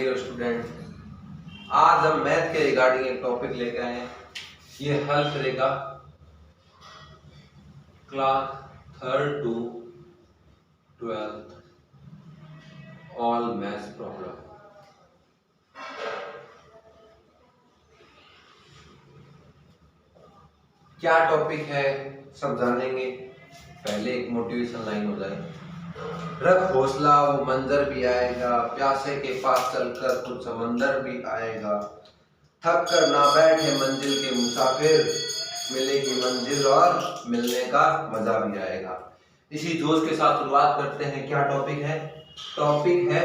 Dear student, आज हम math के रिगार्डिंग एक टॉपिक लेके आए हैं। ये हल करेगा class 3rd to 12th all maths problem. क्या टॉपिक है सब जानेंगे। पहले एक मोटिवेशन लाइन हो जाए, रख हौसला वो मंजर भी आएगा, प्यासे के पास चलकर कुछ समंदर भी आएगा, थक कर ना बैठे मंजिल के मुसाफिर, मिलेगी मंजिल और मिलने का मजा भी आएगा। इसी जोश के साथ शुरुआत करते हैं। क्या टॉपिक है? टॉपिक है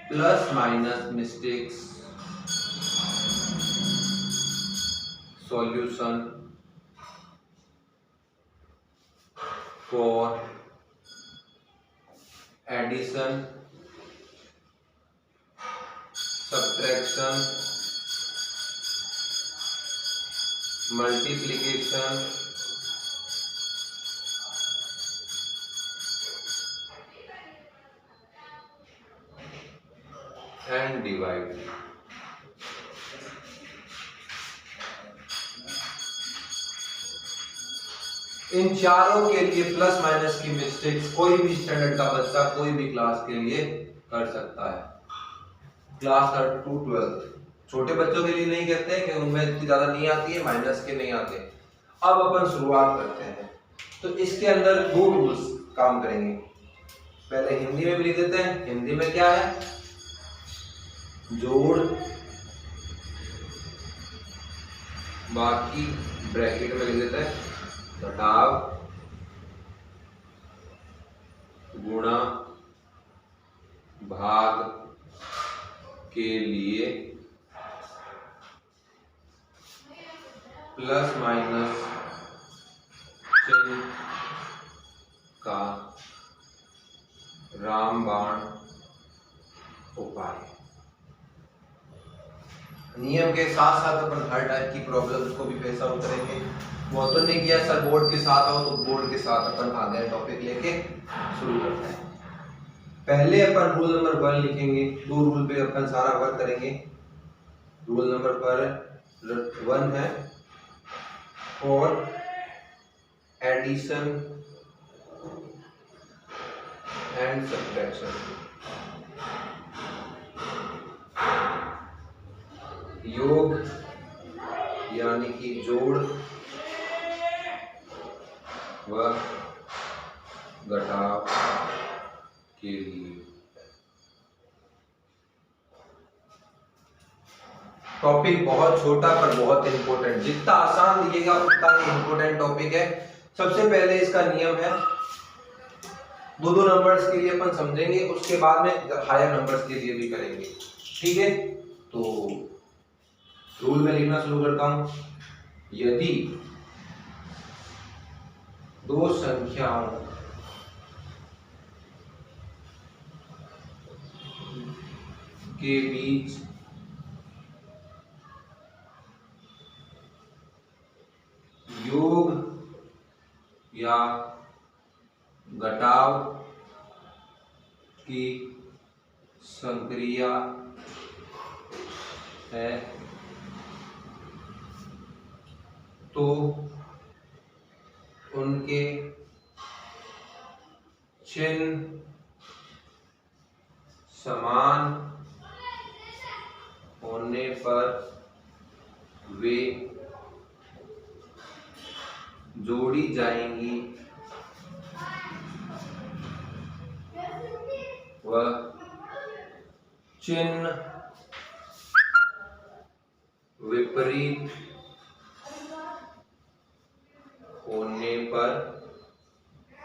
plus minus mistakes solution for addition, subtraction, multiplication, and divide. इन चारों के लिए प्लस माइनस की मिस्टेक्स कोई भी स्टैंडर्ड का बच्चा कोई भी क्लास के लिए कर सकता है। क्लास 3rd to 12th छोटे बच्चों के लिए नहीं कहते कि उनमें इतनी ज्यादा नहीं आती है, माइनस के नहीं आते। अब अपन शुरुआत करते हैं। तो इसके अंदर दो रूल्स काम करेंगे। पहले हिंदी में भी लिख देते हैं। हिंदी में क्या है? जोड़, बाकी ब्रैकेट में लिख देते हैं घटाव, गुणा, भाग के लिए प्लस माइनस चिन्ह का रामबाण उपाय। नियम के साथ साथ अपन हर टाइप की प्रॉब्लम्स को भी फेस आउट करेंगे। वो तो नहीं किया सर बोर्ड के साथ आओ, तो बोर्ड के साथ अपन आगे टॉपिक लेके शुरू करते हैं। पहले अपन रूल नंबर 1 लिखेंगे। दो रूल पे अपन सारा वर्क करेंगे। रूल नंबर पर 1 है फॉर एडिशन एंड सब्ट्रैक्शन। योग यानी कि जोड़ व घटाव के लिए। टॉपिक बहुत छोटा पर बहुत इंपॉर्टेंट। जितना आसान दिखेगा उतना ही इंपॉर्टेंट टॉपिक है। सबसे पहले इसका नियम है, दो नंबर्स के लिए अपन समझेंगे, उसके बाद में हायर नंबर्स के लिए भी करेंगे। ठीक है, तो रूल में लिखना शुरू करता हूं। यदि दो संख्याओं के बीच योग या घटाव की संक्रिया है तो उनके चिन्ह समान होने पर वे जोड़ी जाएंगी व चिन्ह विपरीत होने पर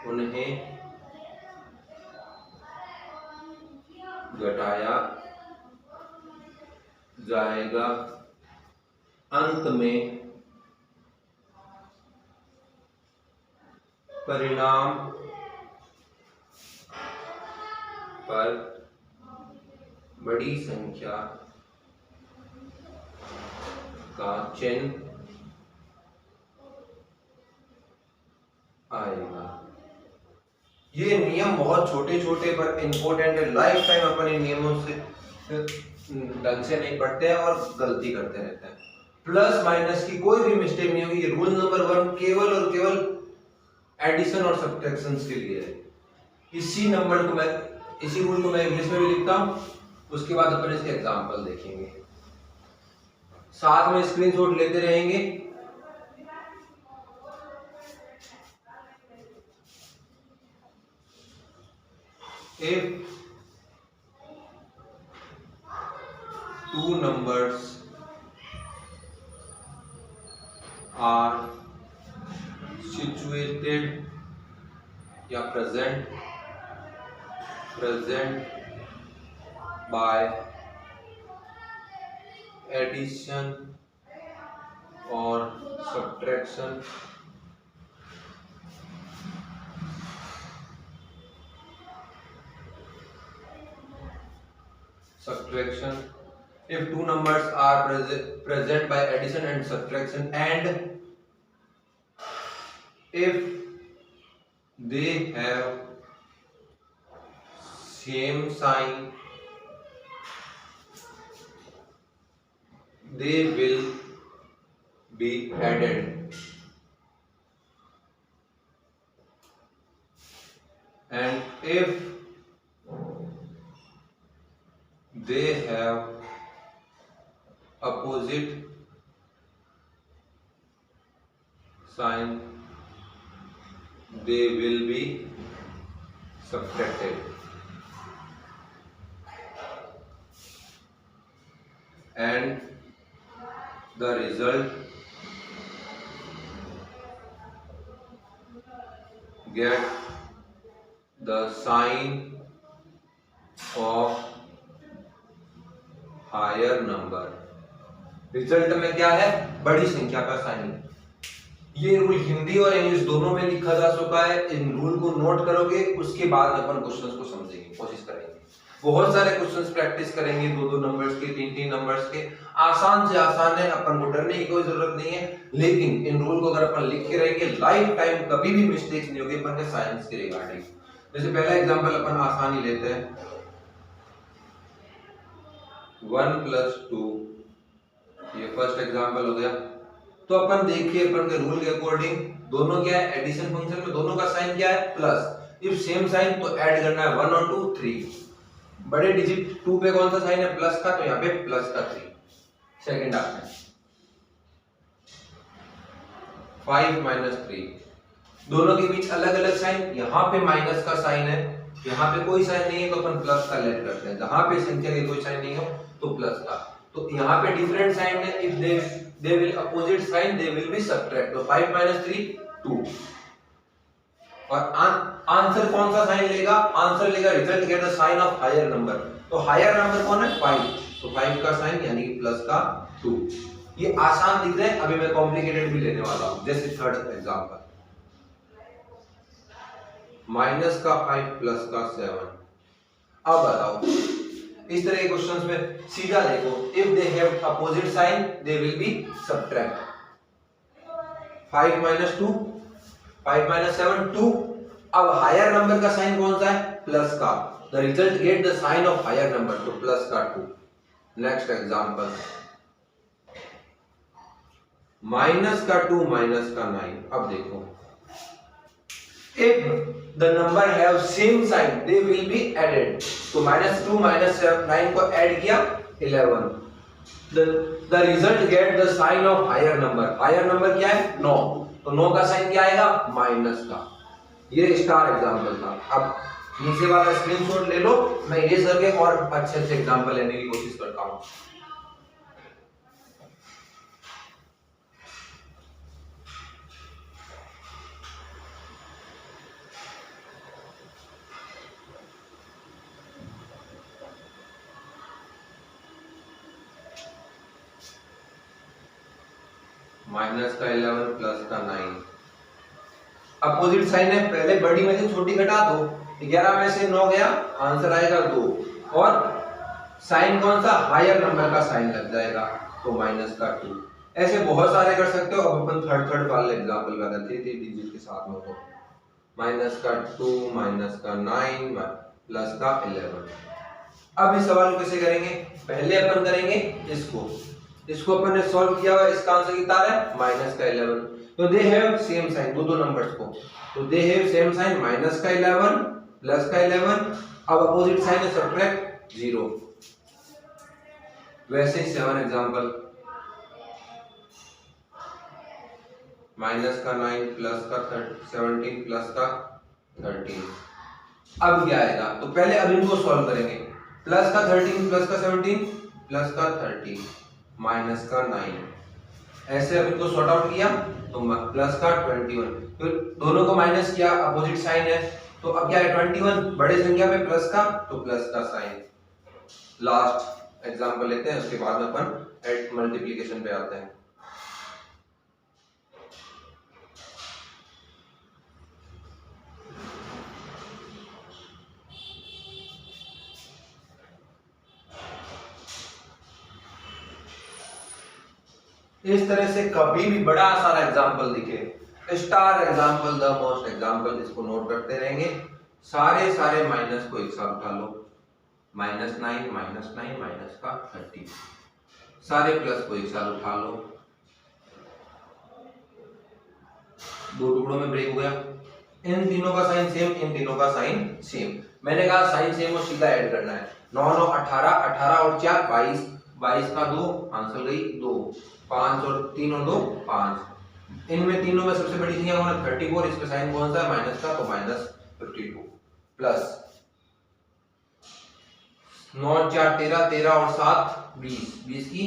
उन्हें घटाया जाएगा। अंत में परिणाम पर बड़ी संख्या का चिन्ह आएगा। ये नियम बहुत छोटे छोटे पर इम्पोर्टेंट है, लाइफ टाइम अपन इन नियमों से ढंग से नहीं पढ़ते हैं और गलती करते रहते हैं। प्लस माइनस की कोई भी मिस्टेक नहीं होगी। रूल नंबर 1 केवल और केवल एडिशन और सब्ट्रैक्शन के लिए है। इसी रूल को मैं इंग्लिश में भी लिखता हूं, उसके बाद अपन इसके एग्जांपल देखेंगे, साथ में स्क्रीनशॉट लेते रहेंगे। If two numbers are situated या present by addition or subtraction, if two numbers are present by addition and subtraction, and if they have same sign, they will be added, and if they have opposite sign, they will be subtracted, and the result get the sign of higher number. Result में क्या है? बड़ी संख्या का sign. ये rule Hindi और English दोनों में लिखा जा चुका है। इन रूल को नोट करोगे, उसके बाद अपन क्वेश्चंस को समझेंगे, कोशिश करेंगे। बहुत सारे क्वेश्चंस प्रैक्टिस करेंगे, 2-2 नंबर्स के, 3-3 नंबर्स के। आसान से आसान है, अपन को डरने की कोई जरूरत नहीं है। लेकिन इन रूल को अगर अपन लिख के रहेंगे, लाइफ टाइम कभी भी मिस्टेक्स नहीं होगी अपन के साइंस के रिगार्डिंग। जैसे पहला एग्जांपल अपन आसानी लेते हैं, 1 + 2, ये फर्स्ट एग्जांपल हो गया। तो अपन देखिए, अपन के रूल के अकॉर्डिंग दोनों क्या है, एडिशन फंक्शन में दोनों का साइन क्या है? प्लस। इफ सेम साइन तो ऐड करना है 1 और 2, 3। बड़े डिजिट 2 पे कौन सा साइन है? प्लस का, तो यहाँ पे प्लस का 3। सेकंड आपने 5 - 3, दोनों के बीच अलग अलग साइन। यहाँ पे माइनस का साइन है, यहाँ पे कोई साइन नहीं है, तो अपन प्लस का लेट करते हैं। जहां पे संख्या के कोई साइन नहीं हो तो प्लस का। तो यहाँ पे डिफरेंट साइन है, if they will opposite sign, they will be subtract. तो 5 - 3 2। और आंसर कौन सा साइन लेगा? आंसर लेगा result get the sign of higher number. तो हायर नंबर कौन है? 5। तो 5 का साइन यानी कि प्लस का 2। ये आसान दिख रहे हैं, अभी मैं कॉम्प्लिकेटेड भी लेने वाला हूं। जैसे थर्ड एग्जांपल, माइनस का 5 प्लस का 7। अब बताओ, इस तरह के क्वेश्चंस में सीधा देखो, if they have opposite sign they will be subtract. 5 - 2, 5 - 7 2। अब हायर नंबर का साइन कौन सा है? प्लस का। The result get the sign of higher number, तो प्लस का 2। नेक्स्ट एग्जांपल, माइनस का 2 माइनस का 9। अब देखो, if the number have same sign they will be added। तो -2 - 9 को ऐड किया 11। the result get the sign of higher number। higher number क्या है? 9। तो 9 का साइन क्या आएगा? माइनस का। ये स्टार एग्जांपल था। अब नीचे वाला स्क्रीनशॉट ले लो, मैं ये करके और अच्छे से एग्जांपल लेने की कोशिश करता हूँ। माइनस का 11 प्लस का 9। अपोजिट साइन है, पहले बड़ी में से छोटी घटा दो। 11 में से 9 गया, आंसर आएगा 2। और साइन कौन सा? हायर नंबर का साइन लग जाएगा, तो माइनस का 2। ऐसे बहुत सारे कर सकते हो। अब अपन थर्ड वाले एग्जांपल का करते हैं, 3 डिजिट के साथ में। तो माइनस का 2 माइनस का 9 प्लस का 11। अब इस सवाल को कैसे करेंगे? पहले अपन करेंगे इसको अपन ने सॉल्व किया हुआ, इसका आंसर कितना आ रहा है? माइनस का 11। तो दे हैव सेम साइन, दो नंबर्स को, तो they have same sign, minus का 11 प्लस का 11। अब अपोजिट साइन है सब्ट्रैक्ट 0। वैसे ही 7 एग्जांपल, माइनस का 9 प्लस का 17 प्लस का 13। अब क्या आएगा? तो पहले अब इनको सॉल्व करेंगे। प्लस का 13 प्लस का 17 प्लस का 30 माइनस का 9, ऐसे अब इनको सॉर्ट आउट किया तो प्लस का 21। तो दोनों को माइनस किया, अपोजिट साइन है, तो अब क्या है? 21 बड़े संख्या पे प्लस का, तो प्लस का साइन। लास्ट एग्जांपल लेते हैं, उसके बाद अपन एड मल्टीप्लिकेशन पे आते हैं। इस तरह से कभी भी बड़ा सारा एग्जांपल दिखे, star example, the most example, इसको नोट करते रहेंगे। सारे माइनस को एक साथ उठा लो, -9 -9 माइनस का 30। सारे प्लस को एक साथ उठा लो, दो टुकड़ों में ब्रेक हो गया। इन तीनों का साइन सेम, इन तीनों का साइन सेम। मैंने कहा साइन सेम और सीधा ऐड करना है। 9 9 18, 18 और 4 22, 22 का 2, आंसर गई 2। 5 और 3 और 2 5। इनमें तीनों में सबसे बड़ी संख्या कौन है? 34। इसका साइन कौन सा है? माइनस का, तो -52 प्लस 9 4 13, 13 और 7 20, 20 की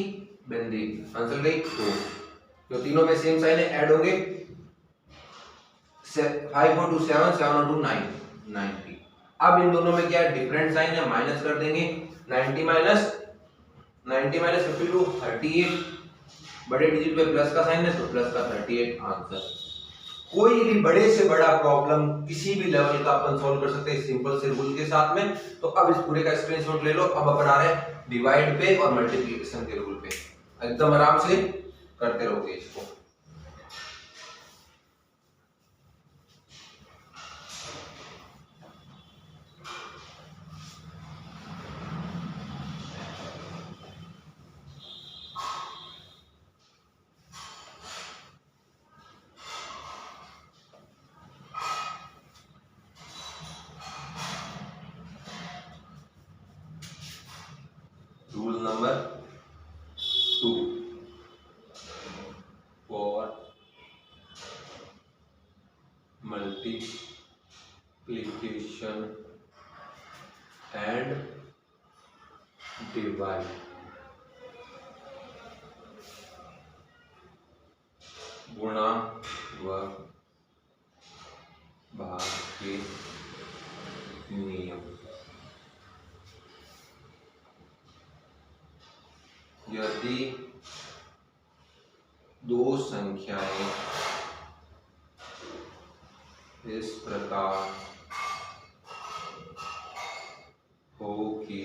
बिंदी, आंसर गई 2। तो तीनों में सेम साइन है, ऐड होंगे। 5 और 2 7, 7 और 2 9, 90। अब इन दोनों में क्या है? डिफरेंट साइन है, माइनस कर देंगे। 90 माइनस 52 38, बड़े डिजिट पे प्लस का साइन है तो प्लस का 38 आंसर। कोई भी बड़े से बड़ा प्रॉब्लम किसी भी लेवल का अपन सॉल्व कर सकते हैं सिंपल से रूल के साथ में। तो अब इस पूरे का स्क्रीनशॉट ले लो। अब अपन आ रहे हैं डिवाइड पे और मल्टीप्लिकेशन के रूल पे, एकदम आराम से करते रहोगे इसको। Rule number 2, for multiplication and divide, गुणा व भाग के नियम। यदि दो संख्याएं इस प्रकार हो कि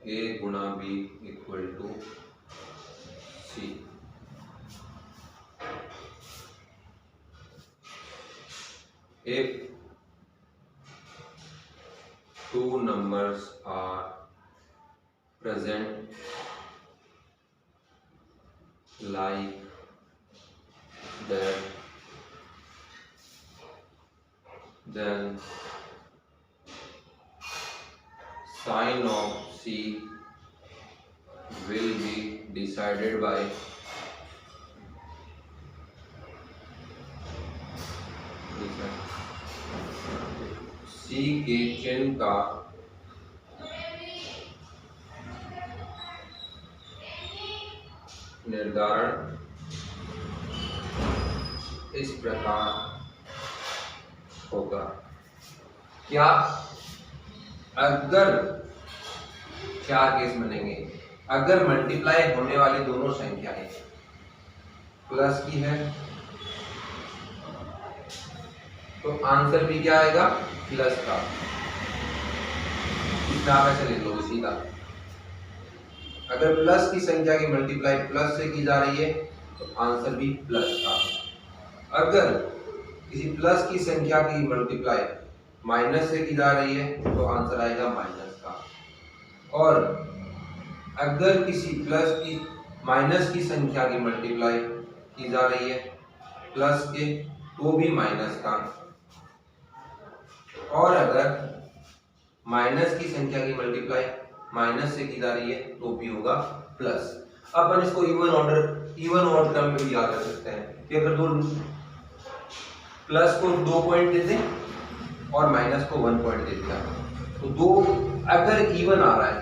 a गुणा b equal to c, if two numbers are present like that, then sign of c will be decided by c के चिन्ह का निर्धारण इस प्रकार होगा। क्या? अगर 4 केस बनेंगे, अगर मल्टीप्लाई होने वाली दोनों संख्याएं प्लस की है तो आंसर भी क्या आएगा? प्लस का। इसमें आप ऐसे लिख लो सीधा, अगर प्लस की संख्या की मल्टीप्लाई प्लस से की जा रही है तो आंसर भी प्लस का। अगर किसी प्लस की संख्या की मल्टीप्लाई माइनस से की जा रही है तो आंसर आएगा माइनस का। और अगर किसी प्लस की माइनस की संख्या की मल्टीप्लाई की जा रही है प्लस के तो भी माइनस का। और अगर माइनस की संख्या की मल्टीप्लाई माइनस से की जा रही है तो भी होगा प्लस। अपन इसको इवन ऑड क्रम में भी याद कर सकते हैं कि अगर दो प्लस को 2 पॉइंट दे दें और माइनस को 1 पॉइंट दे दिया तो दो अगर इवन आ रहा है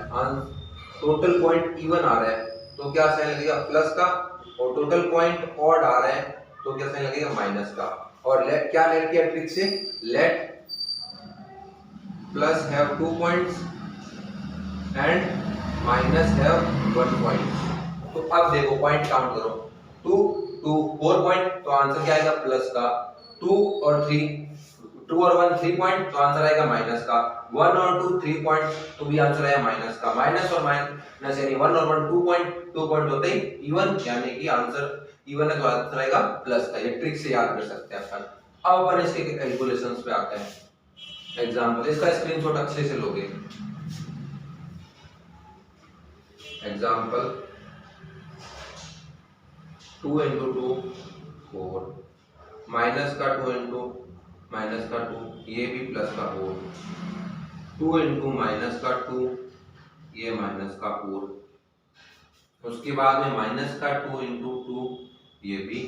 टोटल पॉइंट इवन आ रहा है तो क्या साइन लगेगा प्लस का, और टोटल पॉइंट ऑड आ रहा है तो क्या साइन लगेगा माइनस का। और क्या लेट किया ट्रिक से, late plus have 2 points and minus have 1 point. तो अब देखो पॉइंट काउंट करो, 2 2 4 पॉइंट तो आंसर क्या आएगा प्लस का, 2 और 1 3 पॉइंट तो आंसर आएगा माइनस का, 1 और 2 3 पॉइंट तो भी आंसर आएगा माइनस का। माइनस और माइनस यानी 1 और 1 2 पॉइंट होते ही इवन यानी कि आंसर इवन है तो आंसर आएगा प्लस का। ये ट्रिक से याद कर सकते हैं अपन। अब अपन इसके कैलकुलेशंस पे आते हैं। एग्जांपल, इसका स्क्रीनशॉट अच्छे से लोगे। एग्जांपल 2 into 2 4 माइनस का 2 into माइनस का 2 ये भी प्लस का 4, 2 into माइनस का 2 ये माइनस का 4, उसके बाद में माइनस का 2 into 2 ये भी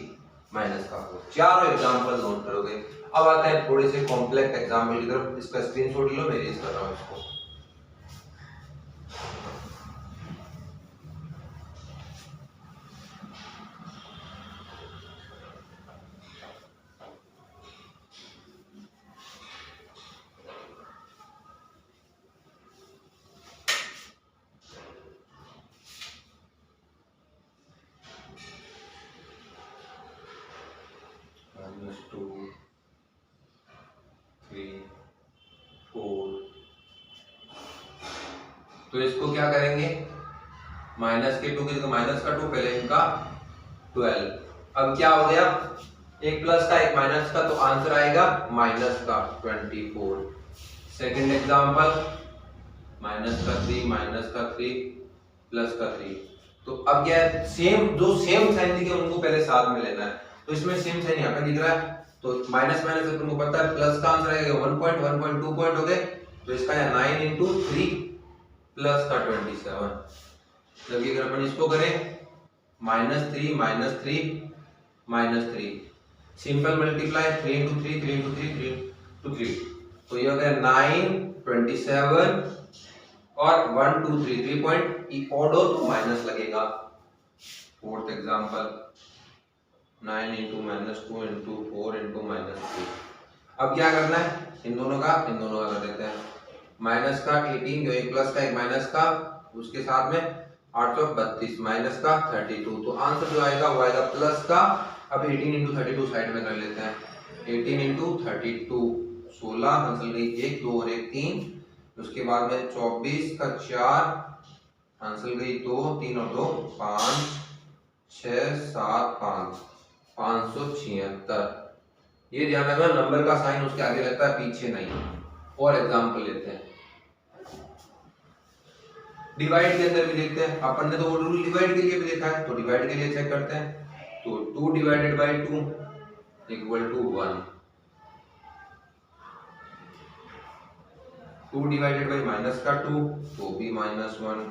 माइनस का 4। चारों एग्जांपल नोट करोगे। अब आते हैं थोड़े से कॉम्प्लेक्स एग्जांपल की तरफ। इसका स्क्रीनशॉट लो, मैं रीड कर रहा हूँ इसको। -2 3 4 तो इसको क्या करेंगे, माइनस के 2 की जगह माइनस का 2, पहले इनका 12। अब क्या हो गया, एक प्लस का एक माइनस का तो आंसर आएगा माइनस का 24। सेकंड एग्जांपल माइनस का 3 माइनस का 3 प्लस का 3। तो अब क्या है, सेम जो सेम साइन दिखे उनको पहले साथ में लेना है। तो इसमें सेम साइन यहाँ पे दिख रहा है तो माइनस माइनस अपन को पता है प्लस का आंसर आएगा 1 पॉइंट 1 पॉइंट 2 पॉइंट हो गए तो इसका है 9 into 3 प्लस का 27। जबकि अगर अपन इसको करें -3 -3 simple multiply 3 into 3 3 into 3 3 into 3 तो ये हो गया 9 27 और 1 2 3 3 पॉइंट ऑड हो तो माइनस लगेगा। Fourth example 9 into -2 into 4 into -3। अब क्या करना है, इन दोनों का कर देते हैं। माइनस का 18 जो एक प्लस का एक माइनस का उसके साथ में 832 माइनस का 32 तो आंसर जो आएगा वो आएगा प्लस का। अब 18 into 32 साइड में कर लेते हैं। 18 into 32 16 आंसर गई 1 2 और 1 3। उसके बाद में 24 का 4 आंसर गई 2 3 और 2 5 6 7 5 576। ये ध्यान रखना नंबर का साइन उसके आगे लगता है पीछे नहीं। और एग्जांपल लेते हैं, डिवाइड के अंदर भी देखते हैं। अपन ने तो वो रूल डिवाइड के लिए भी देखा है तो डिवाइड के लिए चेक करते हैं। तो 2 divided by 2 equal to 1, 2 divided by minus का 2 तो भी -1,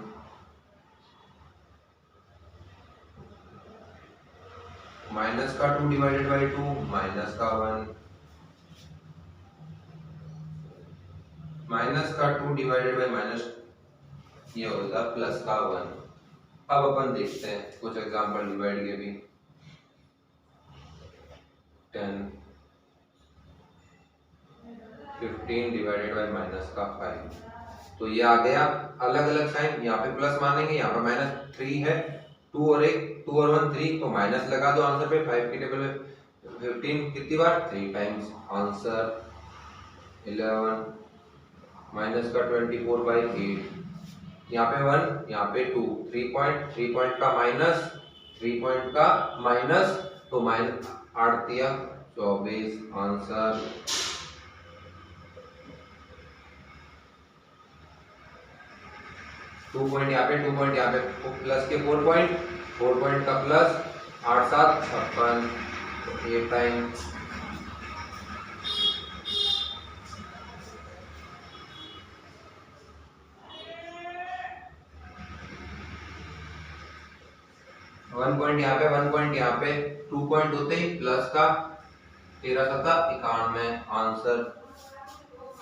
माइनस का 2 divided by 2 माइनस का 1, माइनस का 2 divided by माइनस ये होगा प्लस का 1। अब अपन देखते हैं कुछ एग्जांपल डिवाइड के भी। 10 15 divided by माइनस का 5 तो ये आ गया अलग अलग साइन। यहाँ पे प्लस मानेंगे, यहाँ पे -3 है, 2 और 1 3 तो माइनस लगा दो आंसर पे। 5 की टेबल में 15 कितनी बार 3 टाइम्स, आंसर 11 माइनस का 24/8। यहाँ पे 1 यहाँ पे 2 3 पॉइंट का माइनस 3 पॉइंट का माइनस तो माइनस 8 दिया 24 आंसर। टू पॉइंट यहाँ पे, 2 पॉइंट यहाँ पे, प्लस के 4 पॉइंट, 4 पॉइंट का प्लस, 8 7 56, तो 8 टाइम 1 पॉइंट यहाँ पे, 1 पॉइंट यहाँ पे, 2 पॉइंट होते ही प्लस का 13 7 91 आंसर।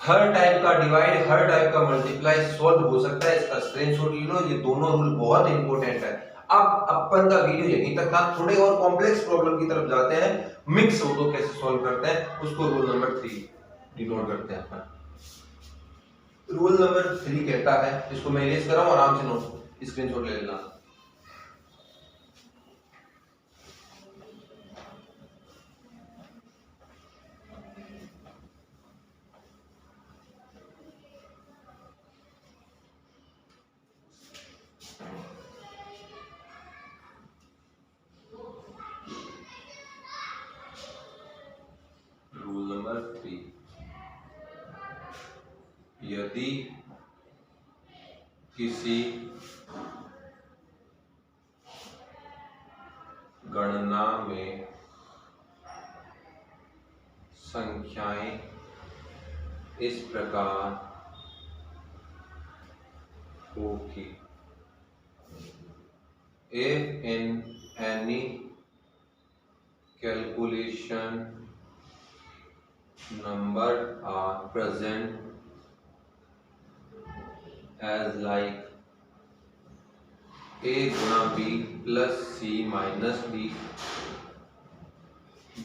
हर टाइप का डिवाइड, हर टाइप का मल्टीप्लाई सॉल्व हो सकता है, इसका स्क्रीनशॉट ले लो, ये दोनों रूल बहुत इंपॉर्टेंट है। अब अपन का वीडियो यहीं तक था, थोड़े और कॉम्प्लेक्स प्रॉब्लम की तरफ जाते हैं, मिक्स हो तो कैसे सॉल्व करते हैं, उसको रूल नंबर 3 डिनोट करते हैं अपन। रूल नंबर 3 कहता है, इसको मैं इरेज कर रहा हूं, आराम से नोट स्क्रीनशॉट ले लेना। रूल नंबर 3, यदि किसी गणना में संख्याएं इस प्रकार हो कि if in any calculation number are present as like a गुणा b plus c minus d,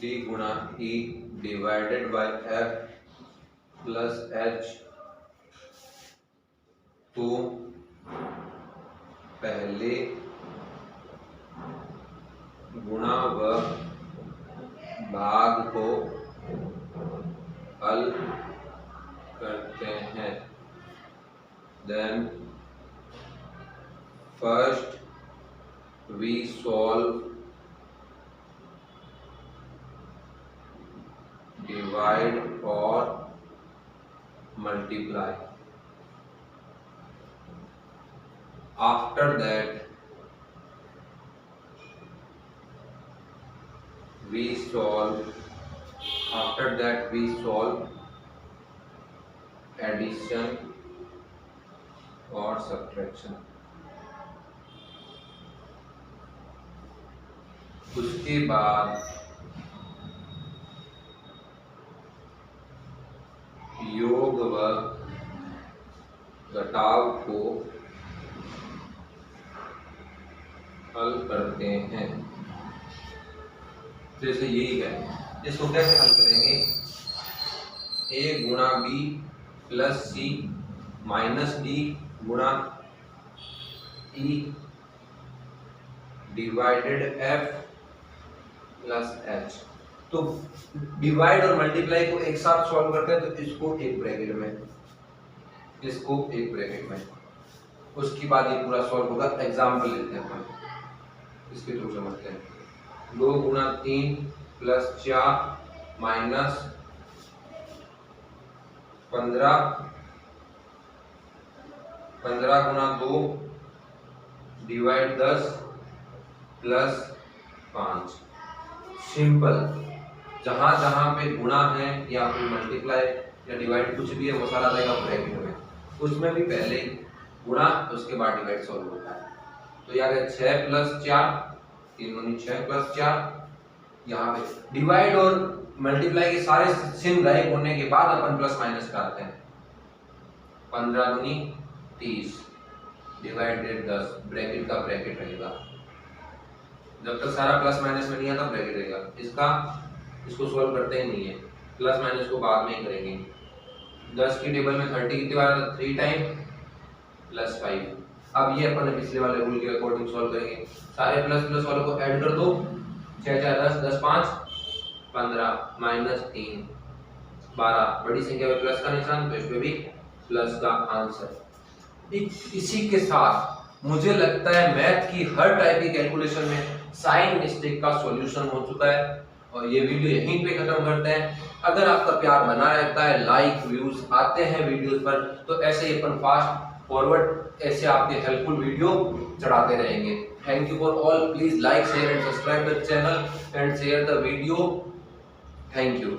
d गुणा e divided by f plus h, तो पहले गुणा व भाग को हल करते हैं, then first we solve divide or multiply, after that we solve addition or subtraction। उसके बाद योग व घटाव को हल करते हैं। जैसे यही है, इसको कैसे हल करेंगे, a गुणा b plus c minus d गुणा e divided f plus h। तो डिवाइड और मल्टीप्लाई को एक साथ सॉल्व करते हैं, तो इसको एक ब्रैकेट में, इसको एक ब्रैकेट में, उसके बाद ये पूरा सॉल्व होगा। एग्जाम्पल लेते हैं अपन, इसके थ्रू समझते हैं। 2 गुणा 3 प्लस 4 माइनस 15, 15 गुणा 2 डिवाइड 10 प्लस 5। सिंपल, जहां जहां पे गुणा है या फिर मल्टीप्लाई या डिवाइड कुछ भी है, वो सारा रहेगा ब्रैकेट में, उसमें भी पहले गुणा उसके बाद डिवाइड सॉल्व होता है। तो यहाँ पे 6 प्लस 4, 3 दूनी 6 प्लस 4। यहाँ पे डिवाइड और मल्टीप्लाई के सारे चिन्ह गायब होने के बाद अपन प्लस माइनस करते हैं। 15 दूनी 30 डिवाइडेड 10, ब्रैकेट का ब्रैकेट रहेगा, जब तक सारा प्लस माइनस में नहीं आता ब्रैकेट रहेगा। इसको सॉल्व करते ही नहीं है, प्लस माइनस को बाद में ही करेंगे। 10 की टेबल में 30 कितनी बार आता है, 3 टाइम प्लस 5। अब ये अपन पिछले वाले रूल के अकॉर्डिंग सॉल्व करेंगे। सारे प्लस प्लस वालों को ऐड कर दो, 6 4 10, 10 5 15 माइनस 3 12, बड़ी संख्या में प्लस का निशान, तो इसमें भी प्लस का आंसर। इसी के साथ मुझे लगता है मैथ की हर टाइप की कैलकुलेशन में साइन मिस्टेक का सॉल्यूशन हो चुका है। और ये वीडियो यहीं पे खत्म करते हैं। अगर आपका प्यार बना रहता है, लाइक व्यूज आते हैं वीडियोस पर, तो ऐसे ही अपन फास्ट फॉरवर्ड ऐसे आपके हेल्पफुल वीडियो चढ़ाते रहेंगे। Thank you for all, please like share and subscribe the channel and share the video. Thank you.